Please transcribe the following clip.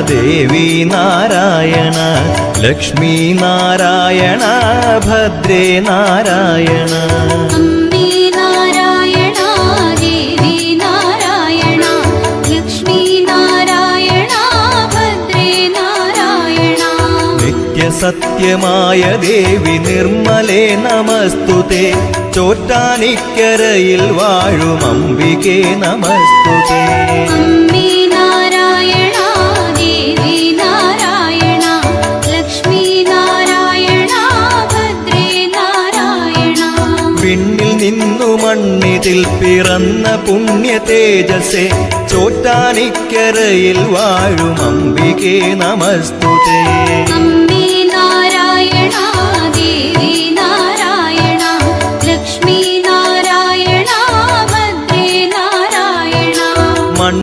ദേവി നാരായണ ലക്ഷ്മീ നാരായണ ഭദ്രേ നാരായണ അമ്മേ നാരായണ ദേവി നാരായണ ലക്ഷ്മീ നാരായണ ഭദ്രേ നാരായണ നിത്യസത്യമായ ദേവി നിർമ്മലേ നമസ്തുതേ ചോറ്റാനിക്കരയിൽ വാഴും അംബികേ നമസ്തുതേ അമ്മേ നാരായണ ദേവി നാരായണ ലക്ഷ്മീ നാരായണ ഭദ്രേ നാരായണ പിന്നിൽ നിന്നു മണ്ണിതിൽ പിറന്ന പുണ്യ തേജസ്സേ ചോറ്റാനിക്കരയിൽ വാഴും അംബികേ നമസ്തുതേ